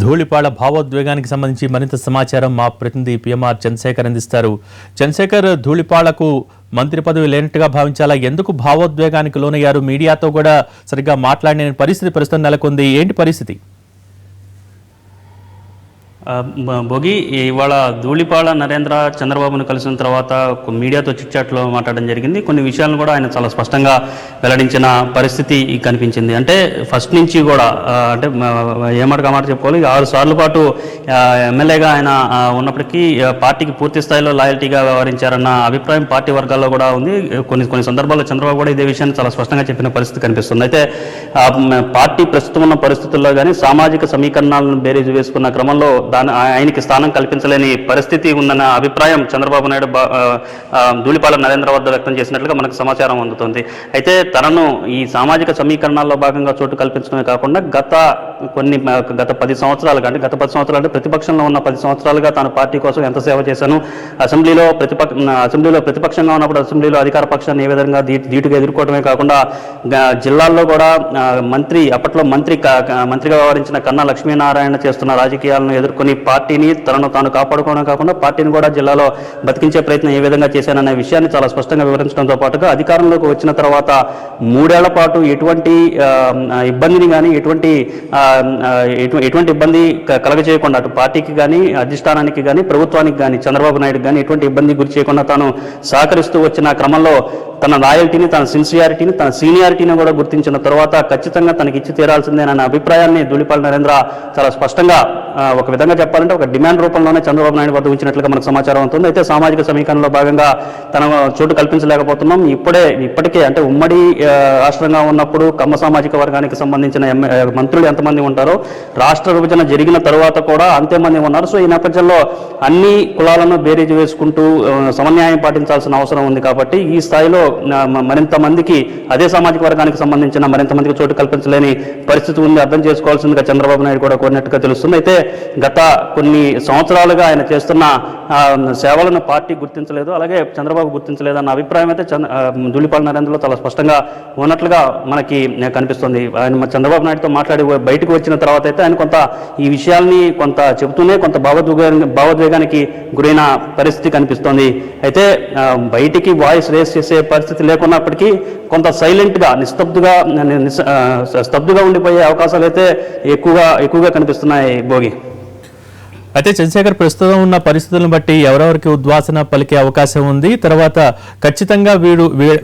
ధూళిపాళ భావోద్వేగానికి సంబంధించి మరింత సమాచారం మా ప్రతినిధి పిఎంఆర్ చంద్రశేఖర్ అందిస్తారు. చంద్రశేఖర్, ధూళిపాళకు మంత్రి పదవి లేనట్టుగా భావించాలా? ఎందుకు భావోద్వేగానికి లోనయ్యారు? మీడియాతో కూడా సరిగ్గా మాట్లాడిన పరిస్థితి ప్రస్తుతం నెలకొంది. ఏంటి పరిస్థితి? భోగి ఇవాళ ధూళిపాళ నరేంద్ర చంద్రబాబును కలిసిన తర్వాత మీడియాతో చిట్చాట్లో మాట్లాడడం జరిగింది. కొన్ని విషయాలను కూడా ఆయన చాలా స్పష్టంగా వెల్లడించిన పరిస్థితి కనిపించింది. అంటే ఫస్ట్ నుంచి కూడా అంటే ఏమాట మాట చెప్పుకోవాలి, 6 సార్లు పాటు ఎమ్మెల్యేగా ఆయన ఉన్నప్పటికీ పార్టీకి పూర్తి స్థాయిలో లాయల్టీగా వ్యవహరించారన్న అభిప్రాయం పార్టీ వర్గాల్లో కూడా ఉంది. కొన్ని సందర్భాల్లో చంద్రబాబు కూడా ఇదే విషయాన్ని చాలా స్పష్టంగా చెప్పిన పరిస్థితి కనిపిస్తుంది. అయితే పార్టీ ప్రస్తుతం ఉన్న పరిస్థితుల్లో కానీ సామాజిక సమీకరణాలను బేరీజు వేసుకున్న క్రమంలో ఆయనకి స్థానం కల్పించలేని పరిస్థితి ఉందన్న అభిప్రాయం చంద్రబాబు నాయుడు ధూళిపాళ నరేంద్ర వద్ద వ్యక్తం చేసినట్లుగా మనకు సమాచారం అందుతుంది. అయితే తనను ఈ సామాజిక సమీకరణాల్లో భాగంగా చోటు కల్పించడమే కాకుండా గత 10 సంవత్సరాలుగా అంటే గత 10 సంవత్సరాలు అంటే ప్రతిపక్షంలో ఉన్న 10 సంవత్సరాలుగా తాను పార్టీ కోసం ఎంత సేవ చేశాను, అసెంబ్లీలో ప్రతిపక్షంగా ఉన్నప్పుడు అసెంబ్లీలో అధికార పక్షాన్ని ఏ విధంగా ధీటుగా ఎదుర్కోవడమే కాకుండా జిల్లాల్లో కూడా అప్పట్లో మంత్రిగా వ్యవహరించిన కన్నా లక్ష్మీనారాయణ చేస్తున్న రాజకీయాలను ఎదుర్కొని పార్టీని తనను తాను కాపాడుకోవడం కాకుండా పార్టీని కూడా జిల్లాలో బతికించే ప్రయత్నం ఏ విధంగా చేశాననే విషయాన్ని చాలా స్పష్టంగా వివరించడంతో పాటుగా అధికారంలోకి వచ్చిన తర్వాత 3 ఏళ్ల పాటు ఎటువంటి ఇబ్బందిని కానీ ఎటువంటి ఇబ్బంది కలగజేయకుండా అటు పార్టీకి కానీ అధిష్టానానికి కానీ ప్రభుత్వానికి కానీ చంద్రబాబు నాయుడు కానీ ఎటువంటి ఇబ్బంది గురి చేయకుండా తాను సహకరిస్తూ వచ్చిన క్రమంలో తన లాయల్టీని, తన సిన్సియారిటీని, తన సీనియారిటీని కూడా గుర్తించిన తర్వాత ఖచ్చితంగా తనకి ఇచ్చి తీరాల్సిందేనన్న అభిప్రాయాన్ని ధూళిపాళ నరేంద్ర చాలా స్పష్టంగా ఒక విధంగా చెప్పాలంటే ఒక డిమాండ్ రూపంలోనే చంద్రబాబు నాయుడు వద్ద ఉంచినట్లుగా మనకు సమాచారం అవుతుంది. అయితే సామాజిక సమీకరణలో భాగంగా తన చోటు కల్పించలేకపోతున్నాం. ఇప్పటికే అంటే ఉమ్మడి రాష్ట్రంగా ఉన్నప్పుడు కమ్మ సామాజిక వర్గానికి సంబంధించిన మంత్రులు ఎంతమంది ఉంటారో రాష్ట్ర విభజన జరిగిన తరువాత కూడా అంతేమంది ఉన్నారు. సో ఈ నేపథ్యంలో అన్ని కులాలను బేరీజు వేసుకుంటూ సమన్యాయం పాటించాల్సిన అవసరం ఉంది. కాబట్టి ఈ స్థాయిలో మరింత మందికి అదే సామాజిక వర్గానికి సంబంధించిన మరింత మందికి చోటు కల్పించలేని పరిస్థితి ఉంది. అర్థం చేసుకోవాల్సిందిగా చంద్రబాబు నాయుడు కూడా కోరినట్టుగా తెలుస్తుంది. అయితే గత కొన్ని సంవత్సరాలుగా ఆయన చేస్తున్న సేవలను పార్టీ గుర్తించలేదు, అలాగే చంద్రబాబు గుర్తించలేదు అన్న అభిప్రాయం అయితే ధూళిపాళ నరేంద్రలో చాలా స్పష్టంగా ఉన్నట్లుగా మనకి కనిపిస్తుంది. ఆయన చంద్రబాబు నాయుడుతో మాట్లాడి బయటకు వచ్చిన తర్వాత అయితే ఆయన కొంత ఈ విషయాల్ని కొంత చెబుతూనే కొంత భావోద్వేగానికి గురైన పరిస్థితి కనిపిస్తోంది. అయితే బయటికి వాయిస్ రేస్ చేసే పరిస్థితి లేకున్నప్పటికీ కొంత సైలెంట్గా స్తబ్దుగా ఉండిపోయే అవకాశాలు అయితే ఎక్కువగా కనిపిస్తున్నాయి భోగి. అయితే చంద్రశేఖర్, ప్రస్తుతం ఉన్న పరిస్థితులను బట్టి ఎవరెవరికి ఉద్వాసన పలికే అవకాశం ఉంది? తర్వాత ఖచ్చితంగా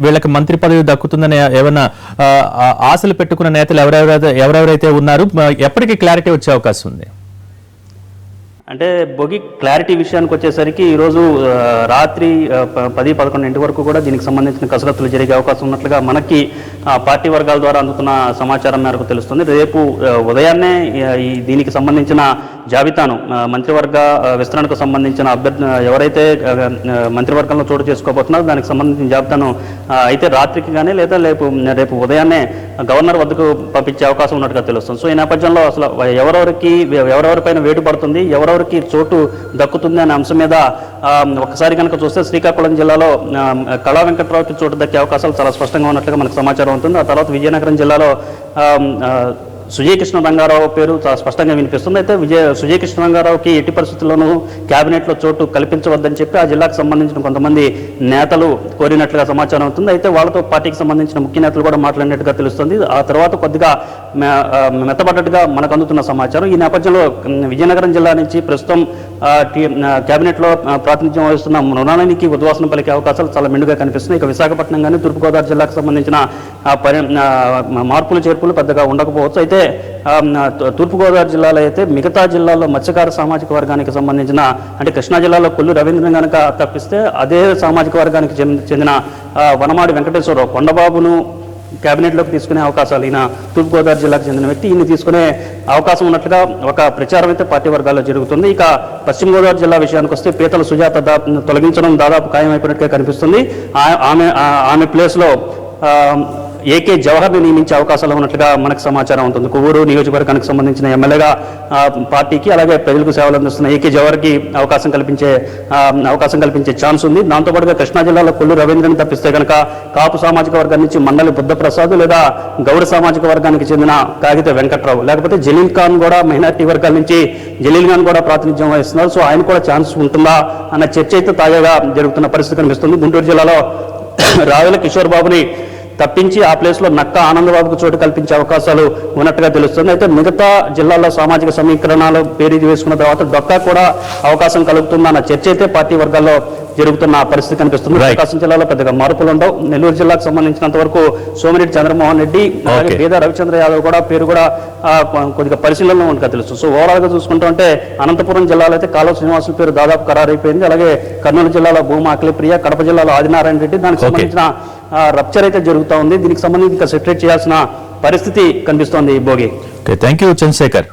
వీళ్ళకి మంత్రి పదవి దక్కుతుందని ఏమైనా ఆశలు పెట్టుకున్న నేతలు ఎవరెవరైతే ఉన్నారు, ఎప్పటికీ క్లారిటీ వచ్చే అవకాశం ఉంది? అంటే భోగి క్లారిటీ విషయానికి వచ్చేసరికి ఈరోజు రాత్రి 10-11 వరకు కూడా దీనికి సంబంధించిన కసరత్తులు జరిగే అవకాశం ఉన్నట్లుగా మనకి పార్టీ వర్గాల ద్వారా అందుతున్న సమాచారం మేరకు తెలుస్తుంది. రేపు ఉదయాన్నే దీనికి సంబంధించిన జాబితాను మంత్రివర్గ విస్తరణకు సంబంధించిన ఎవరైతే మంత్రివర్గంలో చోటు చేసుకోబోతున్నారో దానికి సంబంధించిన జాబితాను అయితే రాత్రికి కానీ లేదా రేపు ఉదయాన్నే గవర్నర్ వద్దకు పంపించే అవకాశం ఉన్నట్టుగా తెలుస్తుంది. సో ఈ నేపథ్యంలో అసలు ఎవరెవరిపైన వేటు పడుతుంది, ఎవరెవరికి చోటు దక్కుతుంది అనే అంశం మీద ఒకసారి కనుక చూస్తే శ్రీకాకుళం జిల్లాలో కళా వెంకట్రావుకి చోటు దక్కే అవకాశాలు చాలా స్పష్టంగా ఉన్నట్లుగా మనకు సమాచారం ఉంటుంది. ఆ తర్వాత విజయనగరం జిల్లాలో సుజయ్ కృష్ణ రంగారావు పేరు చాలా స్పష్టంగా వినిపిస్తుంది. అయితే సుజయ్ కృష్ణ రంగారావుకి ఎట్టి పరిస్థితుల్లోనూ క్యాబినెట్లో చోటు కల్పించవద్దని చెప్పి ఆ జిల్లాకు సంబంధించిన కొంతమంది నేతలు కోరినట్లుగా సమాచారం అవుతుంది. అయితే వాళ్ళతో పార్టీకి సంబంధించిన ముఖ్య నేతలు కూడా మాట్లాడినట్టుగా తెలుస్తుంది. ఆ తర్వాత కొద్దిగా మెత్తబడ్డట్టుగా మనకు అందుతున్న సమాచారం. ఈ నేపథ్యంలో విజయనగరం జిల్లా నుంచి ప్రస్తుతం క్యాబినెట్లో ప్రాతినిధ్యం వహిస్తున్న మృణాళినికి ఉద్వాసన పలికే అవకాశాలు చాలా మెండుగా కనిపిస్తున్నాయి. ఇక విశాఖపట్నం కానీ తూర్పుగోదావరి జిల్లాకు సంబంధించిన మార్పులు చేర్పులు పెద్దగా ఉండకపోవచ్చు. అయితే తూర్పుగోదావరి జిల్లాలో అయితే మిగతా జిల్లాల్లో మత్స్యకార సామాజిక వర్గానికి సంబంధించిన అంటే కృష్ణా జిల్లాలో కొల్లు రవీంద్రన్ కనుక తప్పిస్తే అదే సామాజిక వర్గానికి చెందిన వనమాడి వెంకటేశ్వరరావు కొండబాబును క్యాబినెట్లోకి తీసుకునే అవకాశాలు, ఈయన తూర్పుగోదావరి జిల్లాకు చెందిన వ్యక్తి, ఈయన తీసుకునే అవకాశం ఉన్నట్లుగా ఒక ప్రచారం అయితే పార్టీ వర్గాల్లో జరుగుతుంది. ఇక పశ్చిమ గోదావరి జిల్లా విషయానికి వస్తే పీతల సుజాత తొలగించడం దాదాపు ఖాయమైపోయినట్టుగా కనిపిస్తుంది. ఆమె ప్లేస్లో ఏకే జవహర్ని నియమించే అవకాశాలు ఉన్నట్లుగా మనకు సమాచారం ఉంటుంది. కొవ్వూరు నియోజకవర్గానికి సంబంధించిన ఎమ్మెల్యేగా పార్టీకి అలాగే ప్రజలకు సేవలు అందిస్తున్న ఏకే జవహర్కి అవకాశం కల్పించే ఛాన్స్ ఉంది. దాంతోపాటుగా కృష్ణా జిల్లాలో కొల్లు రవీంద్రని తప్పిస్తే కనుక కాపు సామాజిక వర్గం నుంచి మండలి బుద్ధప్రసాద్ లేదా గౌడ సామాజిక వర్గానికి చెందిన కాగిత వెంకట్రావు లేకపోతే జలీల్ ఖాన్ కూడా మైనార్టీ వర్గాల నుంచి జలీల్ ఖాన్ కూడా ప్రాతినిధ్యం వహిస్తున్నారు. సో ఆయన కూడా ఛాన్స్ ఉంటుందా అన్న చర్చ అయితే తాజాగా జరుగుతున్న పరిస్థితి కనిపిస్తుంది. గుంటూరు జిల్లాలో రావుల కిషోర్ బాబుని తప్పించి ఆ ప్లేస్లో నక్క ఆనందబాబుకు చోటు కల్పించే అవకాశాలు ఉన్నట్టుగా తెలుస్తుంది. అయితే మిగతా జిల్లాల్లో సామాజిక సమీకరణాలు పేరీది వేసుకున్న తర్వాత డొక్కా కూడా అవకాశం కలుగుతుందన్న చర్చ అయితే పార్టీ వర్గాల్లో జరుగుతున్న పరిస్థితి కనిపిస్తుంది. ప్రకాశం జిల్లాలో పెద్దగా మార్పులు ఉండవు. నెల్లూరు జిల్లాకు సంబంధించినంత వరకు సోమిరెడ్డి చంద్రమోహన్ రెడ్డి అలాగే పేద రవిచంద్ర యాదవ్ కూడా పేరు కూడా కొద్దిగా పరిశీలనలో ఉండగా తెలుసు. సో ఓవరాల్ గా చూసుకుంటుంటే అనంతపురం జిల్లాలో అయితే కాలువ శ్రీనివాసుల పేరు దాదాపు ఖరారైపోయింది. అలాగే కర్నూలు జిల్లాలో భూమా అఖిలప్రియ, కడప జిల్లాలో ఆదినారాయణ రెడ్డి, దానికి సంబంధించిన రప్చర్ అయితే జరుగుతూ ఉంది. దీనికి సంబంధించి ఇంకా సెపరేట్ చేయాల్సిన పరిస్థితి కనిపిస్తోంది. Bhogi thank you Chandrasekhar.